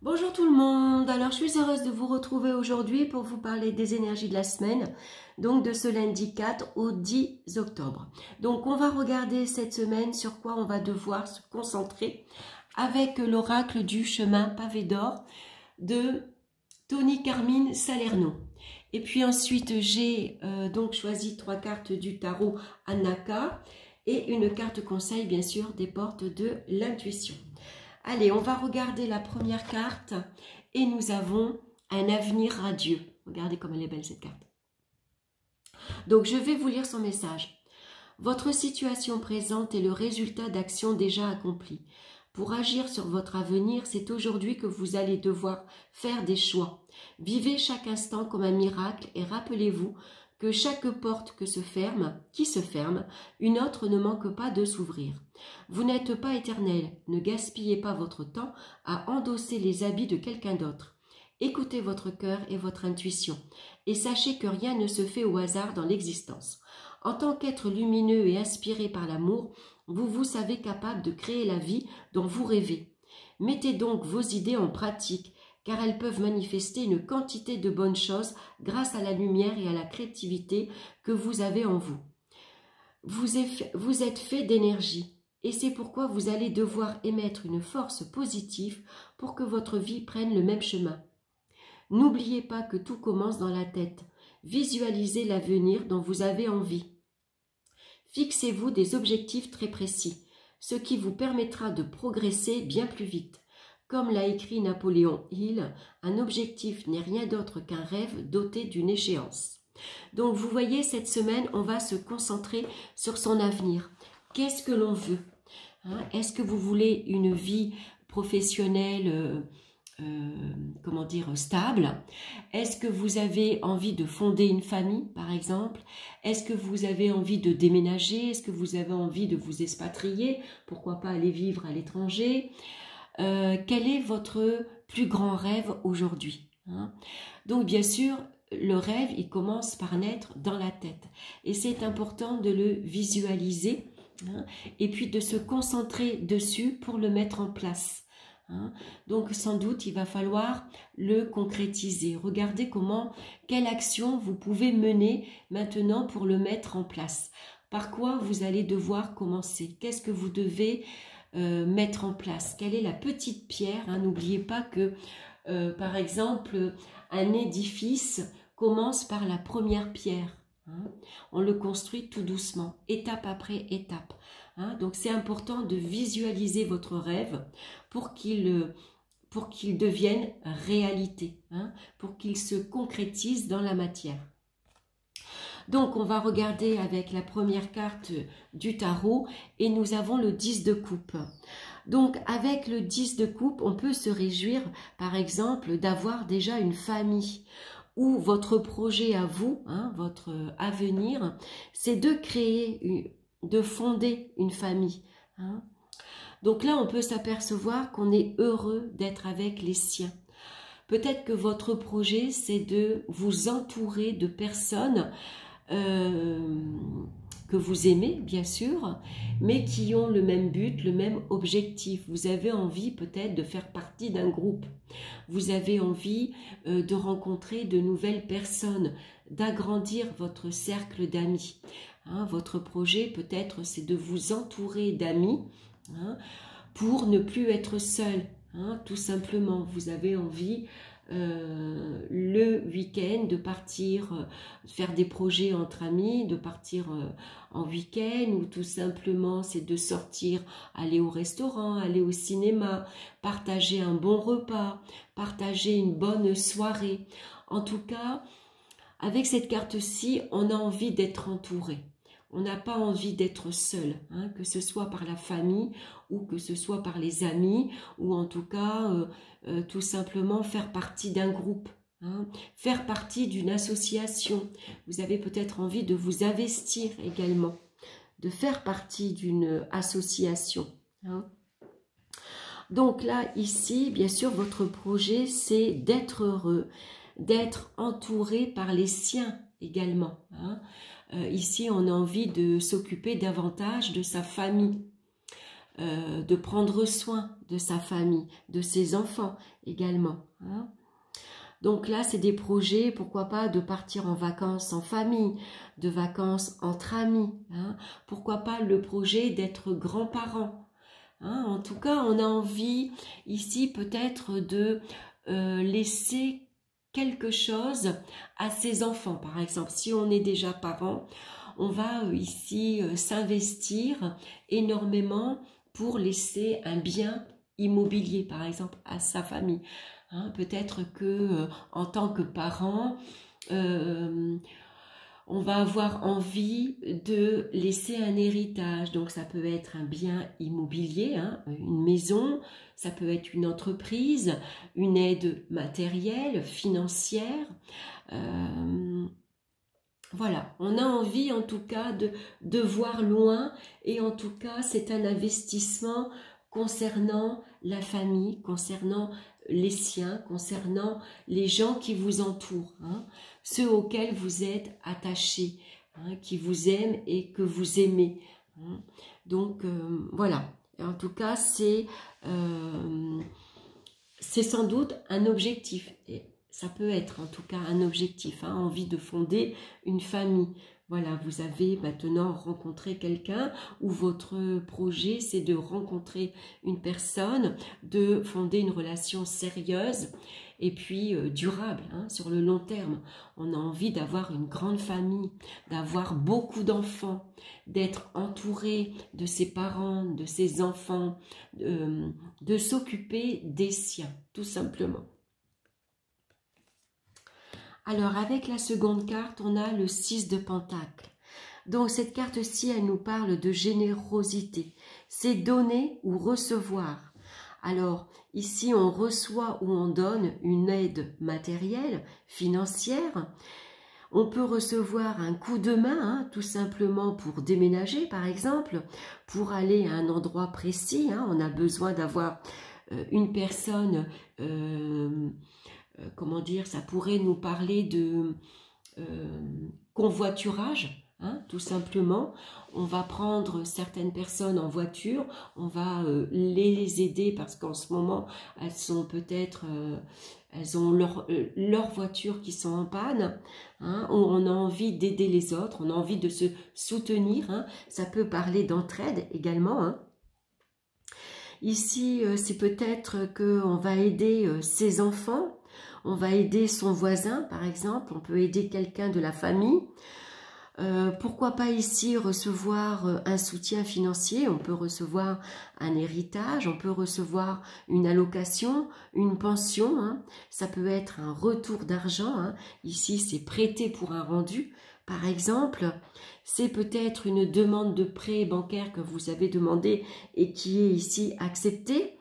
Bonjour tout le monde, alors je suis heureuse de vous retrouver aujourd'hui pour vous parler des énergies de la semaine, donc de ce lundi 4 au 10 octobre. Donc on va regarder cette semaine sur quoi on va devoir se concentrer avec l'oracle du chemin pavé d'or de Tony Carmine Salerno. Et puis ensuite j'ai donc choisi 3 cartes du tarot Anaka et une carte conseil bien sûr des portes de l'intuition. Allez, on va regarder la première carte et nous avons un avenir radieux. Regardez comme elle est belle cette carte. Donc, je vais vous lire son message. Votre situation présente est le résultat d'actions déjà accomplies. Pour agir sur votre avenir, c'est aujourd'hui que vous allez devoir faire des choix. Vivez chaque instant comme un miracle et rappelez-vous que chaque porte qui se ferme, une autre ne manque pas de s'ouvrir. Vous n'êtes pas éternel, ne gaspillez pas votre temps à endosser les habits de quelqu'un d'autre. Écoutez votre cœur et votre intuition, et sachez que rien ne se fait au hasard dans l'existence. En tant qu'être lumineux et inspiré par l'amour, vous vous savez capable de créer la vie dont vous rêvez. Mettez donc vos idées en pratique, car elles peuvent manifester une quantité de bonnes choses grâce à la lumière et à la créativité que vous avez en vous. Vous êtes fait d'énergie, et c'est pourquoi vous allez devoir émettre une force positive pour que votre vie prenne le même chemin. N'oubliez pas que tout commence dans la tête. Visualisez l'avenir dont vous avez envie. Fixez-vous des objectifs très précis, ce qui vous permettra de progresser bien plus vite. Comme l'a écrit Napoléon Hill, un objectif n'est rien d'autre qu'un rêve doté d'une échéance. Donc vous voyez, cette semaine, on va se concentrer sur son avenir. Qu'est-ce que l'on veut? Est-ce que vous voulez une vie professionnelle stable? Est-ce que vous avez envie de fonder une famille, par exemple? Est-ce que vous avez envie de déménager? Est-ce que vous avez envie de vous expatrier? Pourquoi pas aller vivre à l'étranger? Quel est votre plus grand rêve aujourd'hui? Donc bien sûr, le rêve, il commence par naître dans la tête. Et c'est important de le visualiser et puis de se concentrer dessus pour le mettre en place. Donc sans doute, il va falloir le concrétiser. Regardez quelle action vous pouvez mener maintenant pour le mettre en place. Par quoi vous allez devoir commencer? Qu'est-ce que vous devez mettre en place? Quelle est la petite pierre? N'oubliez pas que, par exemple, un édifice commence par la première pierre. On le construit tout doucement, étape après étape. Donc c'est important de visualiser votre rêve pour qu'il devienne réalité, pour qu'il se concrétise dans la matière. Donc on va regarder avec la première carte du tarot et nous avons le 10 de coupe. Donc avec le 10 de coupe, on peut se réjouir par exemple d'avoir déjà une famille, ou votre projet à vous, votre avenir, c'est de créer, de fonder une famille. Donc là, on peut s'apercevoir qu'on est heureux d'être avec les siens. Peut-être que votre projet, c'est de vous entourer de personnes que vous aimez, bien sûr, mais qui ont le même but, le même objectif. Vous avez envie peut-être de faire partie d'un groupe. Vous avez envie de rencontrer de nouvelles personnes, d'agrandir votre cercle d'amis. Votre projet, peut-être, c'est de vous entourer d'amis pour ne plus être seul. Tout simplement, vous avez envie le week-end de partir faire des projets entre amis, de partir en week-end, ou tout simplement c'est de sortir, aller au restaurant, aller au cinéma, partager un bon repas, partager une bonne soirée. En tout cas, avec cette carte-ci, on a envie d'être entouré. On n'a pas envie d'être seul, que ce soit par la famille ou que ce soit par les amis, ou en tout cas, tout simplement faire partie d'un groupe, faire partie d'une association. Vous avez peut-être envie de vous investir également, de faire partie d'une association. Donc là, ici, bien sûr, votre projet, c'est d'être heureux, d'être entouré par les siens également. Ici, on a envie de s'occuper davantage de sa famille. de prendre soin de sa famille, de ses enfants également. Hein. Donc là, c'est des projets, pourquoi pas, de partir en vacances en famille, de vacances entre amis. Hein. Pourquoi pas le projet d'être grand-parent. Hein. En tout cas, on a envie ici peut-être de laisser quelque chose à ses enfants. Par exemple, si on est déjà parent, on va ici s'investir énormément pour laisser un bien immobilier, par exemple, à sa famille. Hein, peut-être que en tant que parent, on va avoir envie de laisser un héritage. Donc ça peut être un bien immobilier, hein, une maison, ça peut être une entreprise, une aide matérielle, financière. Voilà, on a envie en tout cas de voir loin, et en tout cas c'est un investissement concernant la famille, concernant les siens, concernant les gens qui vous entourent, hein, ceux auxquels vous êtes attachés, hein, qui vous aiment et que vous aimez. Hein. Donc voilà, et en tout cas c'est sans doute un objectif. Et ça peut être en tout cas un objectif, hein, envie de fonder une famille. Voilà, vous avez maintenant rencontré quelqu'un, ou votre projet c'est de rencontrer une personne, de fonder une relation sérieuse et puis durable, hein, sur le long terme. On a envie d'avoir une grande famille, d'avoir beaucoup d'enfants, d'être entouré de ses parents, de ses enfants, de s'occuper des siens, tout simplement. Alors, avec la seconde carte, on a le 6 de Pentacles. Donc, cette carte-ci, elle nous parle de générosité. C'est donner ou recevoir. Alors, ici, on reçoit ou on donne une aide matérielle, financière. On peut recevoir un coup de main, hein, tout simplement pour déménager, par exemple, pour aller à un endroit précis. Hein. On a besoin d'avoir une personne... comment dire, ça pourrait nous parler de convoiturage, hein, tout simplement. On va prendre certaines personnes en voiture, on va les aider parce qu'en ce moment, elles sont peut-être, elles ont leur voiture qui sont en panne, hein, on a envie d'aider les autres, on a envie de se soutenir, hein, ça peut parler d'entraide également, hein. Ici, c'est peut-être qu'on va aider ses enfants, on va aider son voisin, par exemple, on peut aider quelqu'un de la famille. Pourquoi pas ici recevoir un soutien financier, on peut recevoir un héritage, on peut recevoir une allocation, une pension, hein. Ça peut être un retour d'argent, hein. Ici c'est prêter pour un rendu, par exemple. C'est peut-être une demande de prêt bancaire que vous avez demandé et qui est ici acceptée,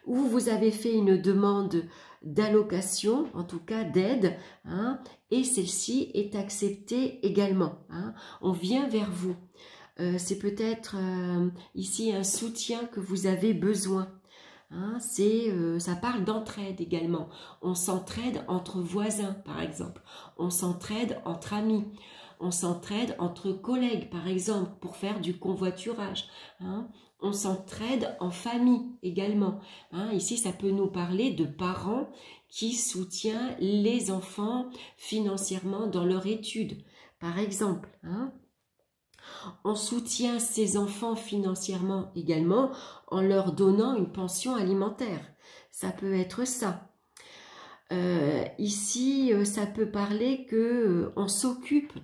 ou vous avez fait une demande d'allocation, en tout cas d'aide, hein, et celle-ci est acceptée également. Hein. On vient vers vous. C'est peut-être ici un soutien que vous avez besoin. Hein, ça parle d'entraide également. On s'entraide entre voisins, par exemple. On s'entraide entre amis. On s'entraide entre collègues, par exemple, pour faire du convoiturage. Hein. On s'entraide en famille également. Hein. Ici, ça peut nous parler de parents qui soutiennent les enfants financièrement dans leur étude, par exemple. Hein. On soutient ces enfants financièrement également en leur donnant une pension alimentaire. Ça peut être ça. Ici, ça peut parler qu'on s'occupe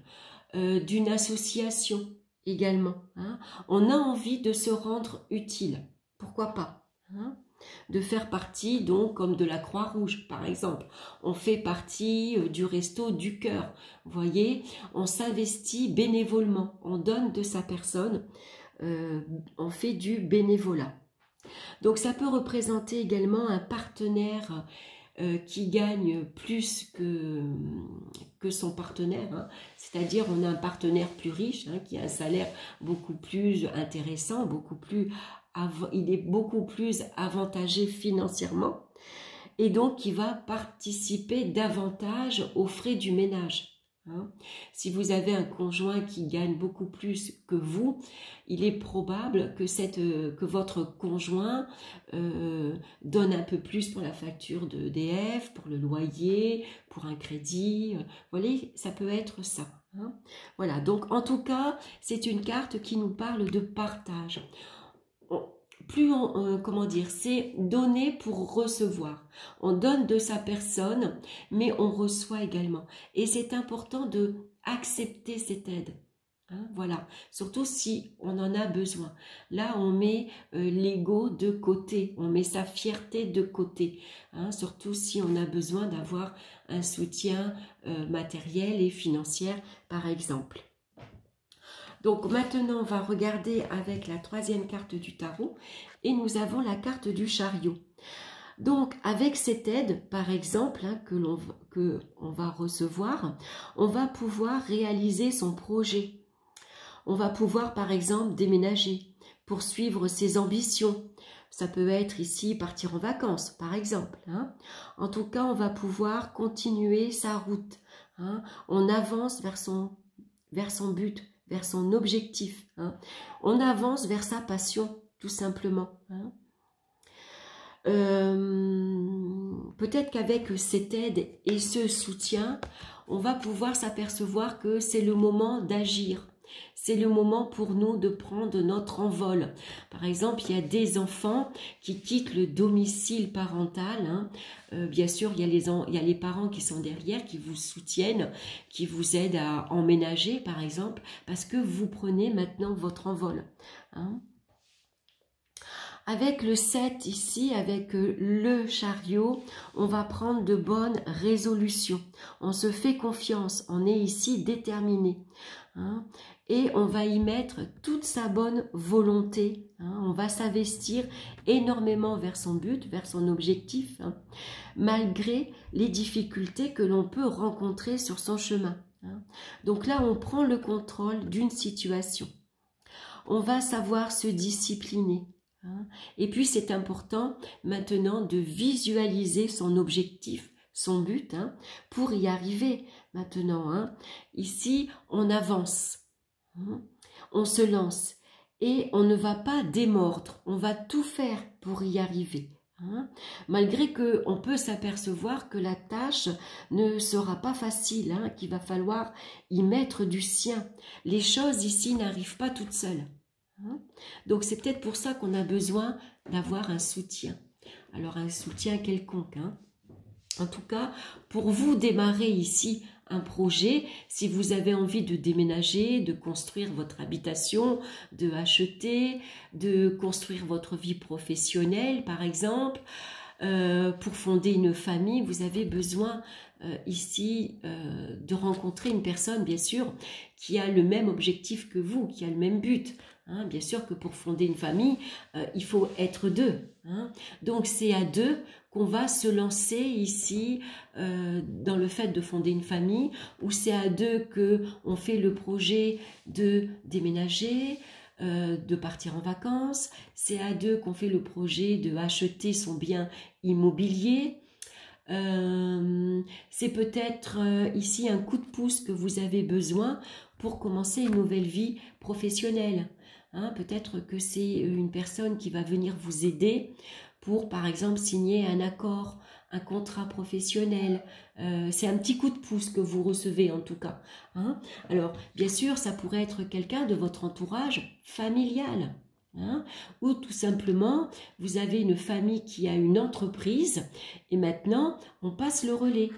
d'une association également. Hein. On a envie de se rendre utile. Pourquoi pas, hein, de faire partie, donc, comme de la Croix-Rouge, par exemple. On fait partie du Resto du Cœur. Vous voyez, on s'investit bénévolement. On donne de sa personne. On fait du bénévolat. Donc, ça peut représenter également un partenaire qui gagne plus que son partenaire, hein. C'est-à-dire on a un partenaire plus riche, hein, qui a un salaire beaucoup plus intéressant, il est beaucoup plus avantagé financièrement, et donc qui va participer davantage aux frais du ménage. Hein. Si vous avez un conjoint qui gagne beaucoup plus que vous, il est probable que votre conjoint donne un peu plus pour la facture de EDF, pour le loyer, pour un crédit. Vous voyez, ça peut être ça. Hein. Voilà, donc en tout cas, c'est une carte qui nous parle de partage. Comment dire, c'est donner pour recevoir. On donne de sa personne, mais on reçoit également. Et c'est important de accepter cette aide. Hein, voilà, surtout si on en a besoin. Là, on met l'ego de côté, on met sa fierté de côté. Hein, surtout si on a besoin d'avoir un soutien matériel et financier, par exemple. Donc maintenant, on va regarder avec la troisième carte du tarot et nous avons la carte du chariot. Donc avec cette aide, par exemple, hein, que on va recevoir, on va pouvoir réaliser son projet. On va pouvoir par exemple déménager, poursuivre ses ambitions. Ça peut être ici partir en vacances, par exemple. Hein. En tout cas, on va pouvoir continuer sa route. Hein. On avance vers son but, vers son objectif. Hein. On avance vers sa passion, tout simplement. Hein. Peut-être qu'avec cette aide et ce soutien, on va pouvoir s'apercevoir que c'est le moment d'agir. C'est le moment pour nous de prendre notre envol. Par exemple, il y a des enfants qui quittent le domicile parental. Hein. Bien sûr, il y a les parents qui sont derrière, qui vous soutiennent, qui vous aident à emménager, par exemple, parce que vous prenez maintenant votre envol. Hein. Avec le 7 ici, avec le chariot, on va prendre de bonnes résolutions. On se fait confiance, on est ici déterminé. Hein, et on va y mettre toute sa bonne volonté. Hein, on va s'investir énormément vers son but, vers son objectif, hein, malgré les difficultés que l'on peut rencontrer sur son chemin. Hein. Donc là, on prend le contrôle d'une situation. On va savoir se discipliner. Hein. Et puis, c'est important maintenant de visualiser son objectif, son but, hein, pour y arriver maintenant. Hein. Ici, on avance, hein, on se lance et on ne va pas démordre, on va tout faire pour y arriver. Hein. Malgré qu'on peut s'apercevoir que la tâche ne sera pas facile, hein, qu'il va falloir y mettre du sien. Les choses ici n'arrivent pas toutes seules. Hein. Donc c'est peut-être pour ça qu'on a besoin d'avoir un soutien. Alors un soutien quelconque, hein. En tout cas, pour vous démarrer ici un projet, si vous avez envie de déménager, de construire votre habitation, de acheter, de construire votre vie professionnelle par exemple, pour fonder une famille, vous avez besoin ici de rencontrer une personne bien sûr qui a le même objectif que vous, qui a le même but. Hein, bien sûr que pour fonder une famille, il faut être deux. Hein. Donc c'est à deux qu'on va se lancer ici dans le fait de fonder une famille, ou c'est à deux qu'on fait le projet de déménager, de partir en vacances, c'est à deux qu'on fait le projet de acheter son bien immobilier. C'est peut-être ici un coup de pouce que vous avez besoin pour commencer une nouvelle vie professionnelle. Hein, peut-être que c'est une personne qui va venir vous aider pour, par exemple, signer un accord, un contrat professionnel. C'est un petit coup de pouce que vous recevez en tout cas. Hein. Alors, bien sûr, ça pourrait être quelqu'un de votre entourage familial. Hein, ou tout simplement, vous avez une famille qui a une entreprise et maintenant, on passe le relais.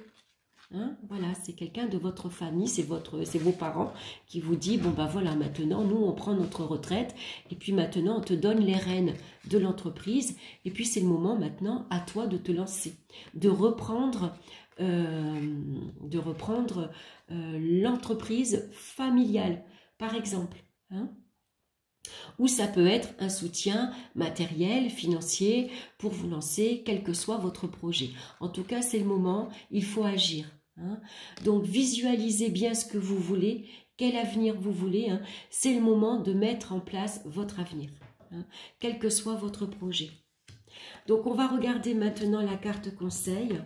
Hein, voilà, c'est quelqu'un de votre famille, c'est vos parents qui vous dit, bon ben voilà, maintenant nous on prend notre retraite et puis maintenant on te donne les rênes de l'entreprise et puis c'est le moment maintenant à toi de te lancer, de reprendre l'entreprise familiale par exemple. Hein. Ou ça peut être un soutien matériel, financier pour vous lancer quel que soit votre projet. En tout cas, c'est le moment, il faut agir. Hein. Donc visualisez bien ce que vous voulez, quel avenir vous voulez. Hein. C'est le moment de mettre en place votre avenir, hein, quel que soit votre projet. Donc on va regarder maintenant la carte conseil.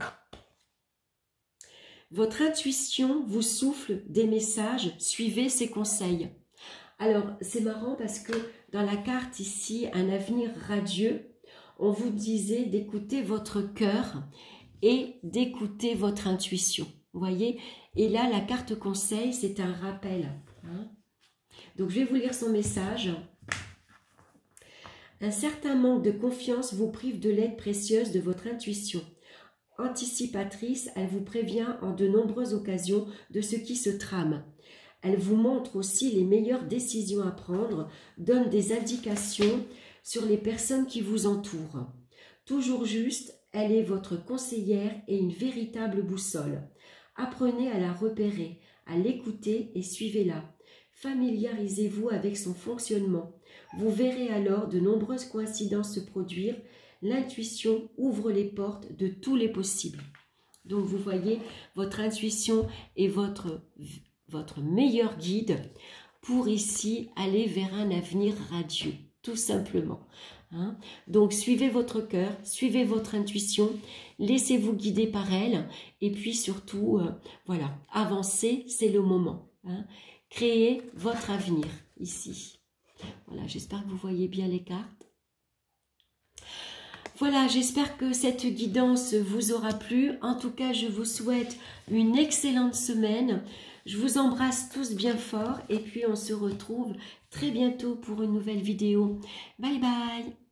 Votre intuition vous souffle des messages, suivez ses conseils. Alors, c'est marrant parce que dans la carte ici, un avenir radieux, on vous disait d'écouter votre cœur et d'écouter votre intuition. Vous voyez? Et là, la carte conseil, c'est un rappel. Hein? Donc, je vais vous lire son message. Un certain manque de confiance vous prive de l'aide précieuse de votre intuition. Anticipatrice, elle vous prévient en de nombreuses occasions de ce qui se trame. Elle vous montre aussi les meilleures décisions à prendre, donne des indications sur les personnes qui vous entourent. Toujours juste, elle est votre conseillère et une véritable boussole. Apprenez à la repérer, à l'écouter et suivez-la. Familiarisez-vous avec son fonctionnement. Vous verrez alors de nombreuses coïncidences se produire. L'intuition ouvre les portes de tous les possibles. Donc vous voyez, votre intuition est votre meilleur guide pour ici aller vers un avenir radieux, tout simplement. Hein? Donc suivez votre cœur, suivez votre intuition, laissez-vous guider par elle et puis surtout, voilà, avancez, c'est le moment. Hein? Créez votre avenir ici. Voilà, j'espère que vous voyez bien les cartes. Voilà, j'espère que cette guidance vous aura plu. En tout cas, je vous souhaite une excellente semaine. Je vous embrasse tous bien fort et puis on se retrouve très bientôt pour une nouvelle vidéo. Bye bye!